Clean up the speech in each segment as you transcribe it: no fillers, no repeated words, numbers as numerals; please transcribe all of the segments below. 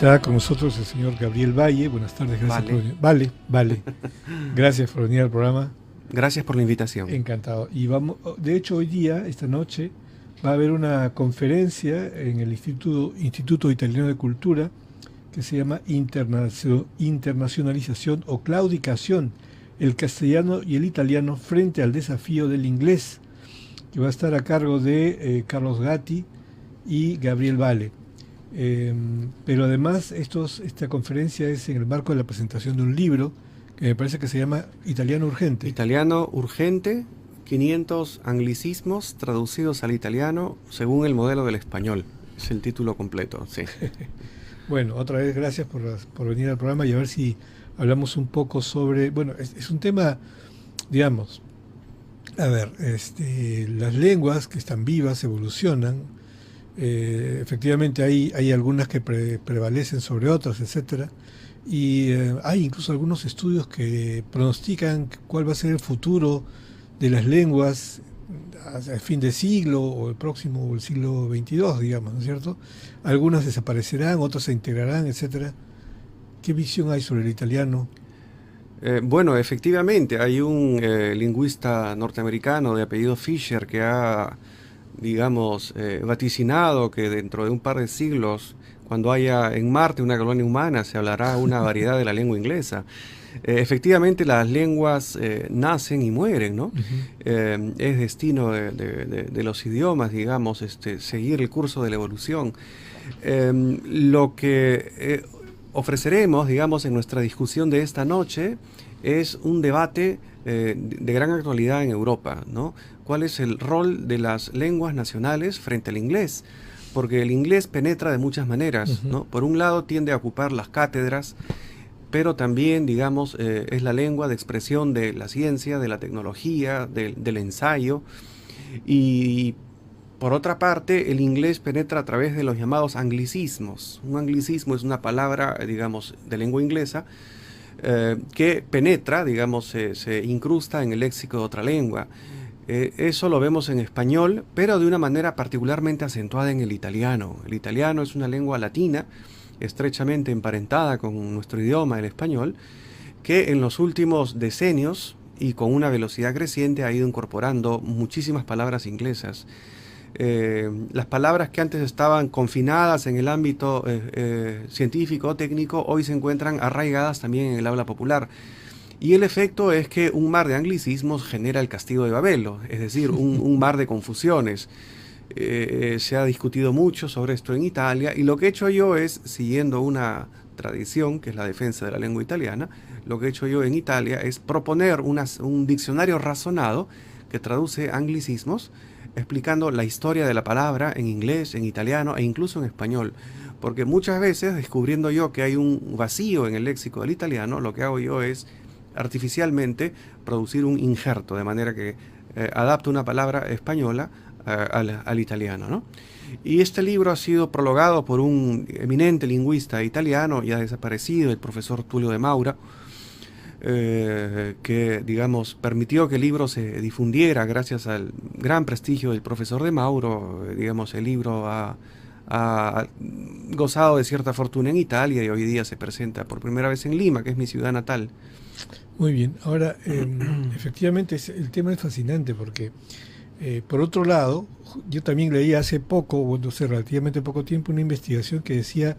Está con nosotros el señor Gabriel Valle. Buenas tardes, gracias por venir. Vale. Gracias por venir al programa. Gracias por la invitación. Encantado. Y vamos, de hecho, hoy día, esta noche, va a haber una conferencia en el Instituto Italiano de Cultura que se llama Internacionalización o Claudicación, el castellano y el italiano frente al desafío del inglés, que va a estar a cargo de Carlos Gatti y Gabriel Valle. Pero además esta conferencia es en el marco de la presentación de un libro que me parece que se llama Italiano Urgente. Italiano Urgente, 500 anglicismos traducidos al italiano según el modelo del español. Es el título completo, sí. Bueno, otra vez gracias por venir al programa y a ver si hablamos un poco sobre... Bueno, es un tema, digamos, a ver, las lenguas que están vivas evolucionan. Efectivamente hay algunas que prevalecen sobre otras, etcétera, y hay incluso algunos estudios que pronostican cuál va a ser el futuro de las lenguas al fin de siglo o el próximo, o el siglo XXII, digamos, ¿no es cierto? Algunas desaparecerán, otras se integrarán, etcétera. ¿Qué visión hay sobre el italiano? Bueno, efectivamente, hay un lingüista norteamericano de apellido Fisher que ha, digamos, vaticinado que dentro de un par de siglos, cuando haya en Marte una colonia humana, se hablará una variedad de la lengua inglesa. Efectivamente, las lenguas nacen y mueren, ¿no? Uh-huh. Es destino de los idiomas, digamos, seguir el curso de la evolución. Lo que ofreceremos, digamos, en nuestra discusión de esta noche es un debate de gran actualidad en Europa, ¿no? ¿Cuál es el rol de las lenguas nacionales frente al inglés? Porque el inglés penetra de muchas maneras, Uh-huh. ¿no? Por un lado tiende a ocupar las cátedras, pero también, digamos, es la lengua de expresión de la ciencia, de la tecnología, del ensayo. Y por otra parte, el inglés penetra a través de los llamados anglicismos. Un anglicismo es una palabra, digamos, de lengua inglesa, que penetra, digamos, se incrusta en el léxico de otra lengua. Eso lo vemos en español, pero de una manera particularmente acentuada en el italiano. El italiano es una lengua latina, estrechamente emparentada con nuestro idioma, el español, que en los últimos decenios y con una velocidad creciente ha ido incorporando muchísimas palabras inglesas. Las palabras que antes estaban confinadas en el ámbito científico o técnico hoy se encuentran arraigadas también en el habla popular. Y el efecto es que un mar de anglicismos genera el castigo de Babel, es decir, un mar de confusiones. Se ha discutido mucho sobre esto en Italia y lo que he hecho yo es, siguiendo una tradición que es la defensa de la lengua italiana, lo que he hecho yo en Italia es proponer un diccionario razonado que traduce anglicismos, explicando la historia de la palabra en inglés, en italiano e incluso en español. Porque muchas veces, descubriendo yo que hay un vacío en el léxico del italiano, lo que hago yo es artificialmente producir un injerto, de manera que adapto una palabra española al italiano, ¿no? Y este libro ha sido prologado por un eminente lingüista italiano, ya desaparecido, el profesor Tullio de Maura, que, digamos, permitió que el libro se difundiera gracias al gran prestigio del profesor de Mauro. Digamos, el libro ha gozado de cierta fortuna en Italia y hoy día se presenta por primera vez en Lima, que es mi ciudad natal. Muy bien, ahora efectivamente el tema es fascinante porque por otro lado, yo también leí hace poco, bueno, hace relativamente poco tiempo, una investigación que decía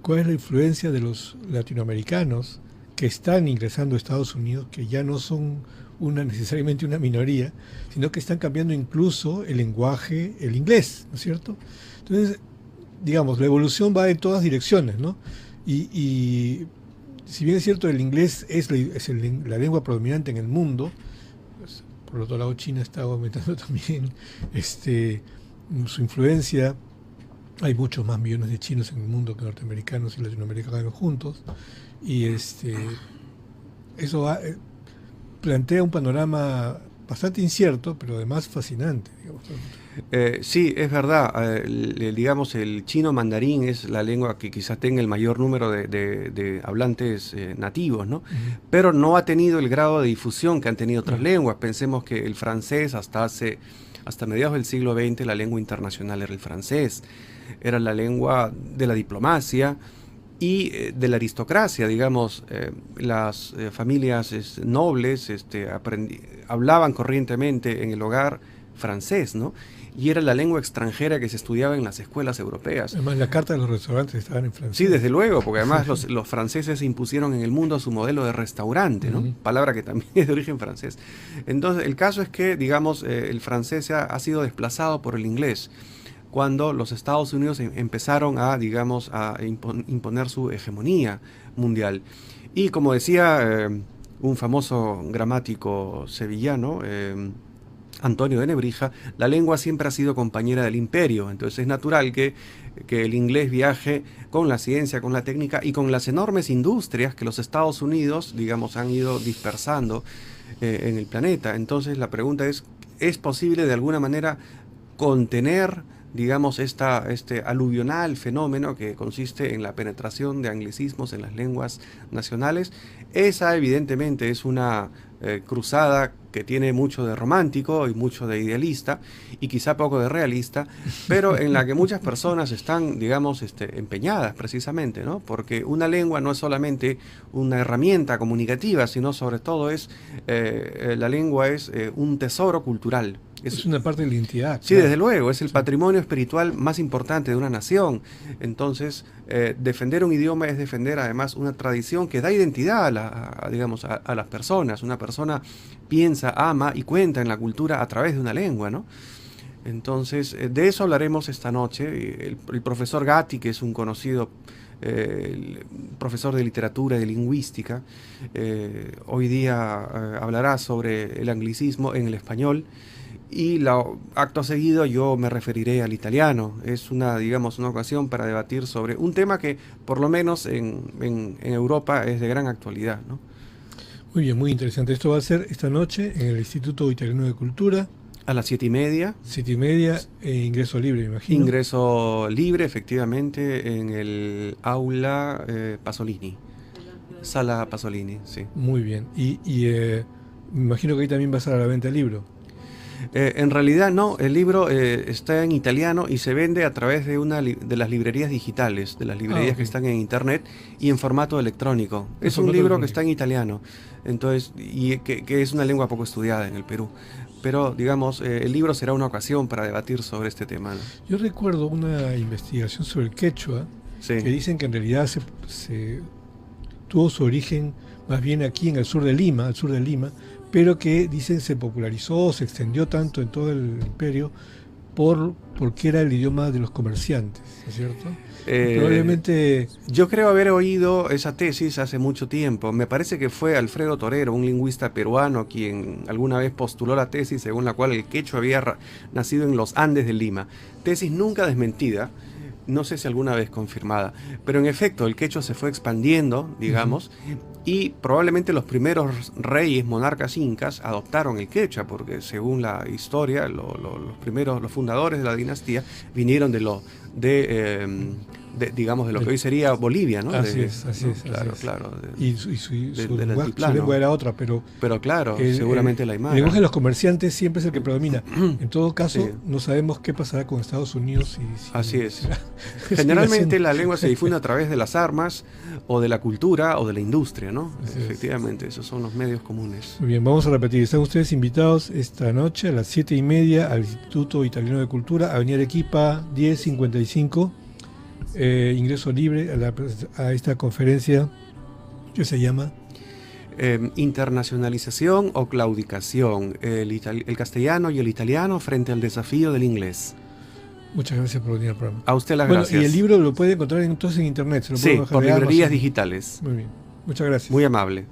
cuál es la influencia de los latinoamericanos que están ingresando a Estados Unidos, que ya no son necesariamente una minoría, sino que están cambiando incluso el lenguaje, el inglés, ¿no es cierto? Entonces, digamos, la evolución va en todas direcciones, ¿no? Y si bien es cierto, el inglés es la lengua predominante en el mundo, pues, por otro lado China está aumentando también su influencia. Hay muchos más millones de chinos en el mundo que norteamericanos y latinoamericanos juntos, y eso plantea un panorama bastante incierto, pero además fascinante, digamos. Sí, es verdad. Digamos, el chino mandarín es la lengua que quizás tenga el mayor número de hablantes nativos, ¿no? Uh-huh. Pero no ha tenido el grado de difusión que han tenido otras lenguas. Pensemos que el francés hasta mediados del siglo XX la lengua internacional era el francés. Era la lengua de la diplomacia, y de la aristocracia, digamos, las familias nobles hablaban corrientemente en el hogar francés, ¿no? Y era la lengua extranjera que se estudiaba en las escuelas europeas. Además, la carta de los restaurantes estaban en francés. Sí, desde luego, porque además los franceses impusieron en el mundo su modelo de restaurante, ¿no? Palabra que también es de origen francés. Entonces, el caso es que, digamos, el francés ha sido desplazado por el inglés cuando los Estados Unidos empezaron a, digamos, a imponer su hegemonía mundial. Y como decía un famoso gramático sevillano, Antonio de Nebrija, la lengua siempre ha sido compañera del imperio, entonces es natural que el inglés viaje con la ciencia, con la técnica y con las enormes industrias que los Estados Unidos, digamos, han ido dispersando en el planeta. Entonces la pregunta ¿es posible de alguna manera contener, digamos, este aluvional fenómeno que consiste en la penetración de anglicismos en las lenguas nacionales? Esa evidentemente es una cruzada que tiene mucho de romántico y mucho de idealista y quizá poco de realista, pero en la que muchas personas están, digamos, empeñadas precisamente, ¿no? Porque una lengua no es solamente una herramienta comunicativa, sino sobre todo la lengua es un tesoro cultural. Es una parte de la identidad. Sí, claro. Desde luego, es el patrimonio espiritual más importante de una nación. Entonces, defender un idioma es defender además una tradición que da identidad a las personas. Una persona piensa, ama y cuenta en la cultura a través de una lengua, ¿no? Entonces, de eso hablaremos esta noche. El profesor Gatti, que es un conocido profesor de literatura y de lingüística, hoy día hablará sobre el anglicismo en el español. Y acto seguido yo me referiré al italiano. Es una ocasión para debatir sobre un tema que por lo menos en Europa es de gran actualidad, ¿no? Muy bien, muy interesante. Esto va a ser esta noche en el Instituto Italiano de Cultura. A las 7:30. 7:30, ingreso libre, me imagino. Ingreso libre, efectivamente, en el aula Pasolini. Sala Pasolini, sí. Muy bien. Y me imagino que ahí también va a estar a la venta el libro. En realidad no, el libro está en italiano y se vende a través de de las librerías digitales, de las librerías que están en internet y en formato electrónico. Es un libro que está en italiano, entonces, y que es una lengua poco estudiada en el Perú. Pero, digamos, el libro será una ocasión para debatir sobre este tema, ¿no? Yo recuerdo una investigación sobre el quechua, sí, que dicen que en realidad se tuvo su origen más bien aquí en el sur de Lima, al sur de Lima, pero que dicen se popularizó, se extendió tanto en todo el imperio porque era el idioma de los comerciantes, ¿no es cierto? Probablemente... Yo creo haber oído esa tesis hace mucho tiempo. Me parece que fue Alfredo Torero, un lingüista peruano, quien alguna vez postuló la tesis según la cual el quechua había nacido en los Andes de Lima. Tesis nunca desmentida, no sé si alguna vez confirmada, pero en efecto el quechua se fue expandiendo, digamos, y probablemente los primeros reyes, monarcas incas adoptaron el quechua, porque según la historia, los fundadores de la dinastía vinieron de lo que hoy sería Bolivia, ¿no? Así es. Claro. Y su lengua era otra, pero claro, seguramente la imagen. El lenguaje de los comerciantes siempre es el que predomina. En todo caso, sí, no sabemos qué pasará con Estados Unidos. Así es. Generalmente la lengua se difunde a través de las armas, o de la cultura, o de la industria, ¿no? Efectivamente, esos son los medios comunes. Muy bien, vamos a repetir. Están ustedes invitados esta noche a las 7:30 al Instituto Italiano de Cultura, Avenida Arequipa 1055. Ingreso libre a esta conferencia que se llama Internacionalización o claudicación, el castellano y el italiano frente al desafío del inglés. Muchas gracias por venir al programa. A usted las gracias. Y el libro lo puede encontrar entonces en internet. Sí, por librerías digitales. Muy bien, muchas gracias. Muy amable.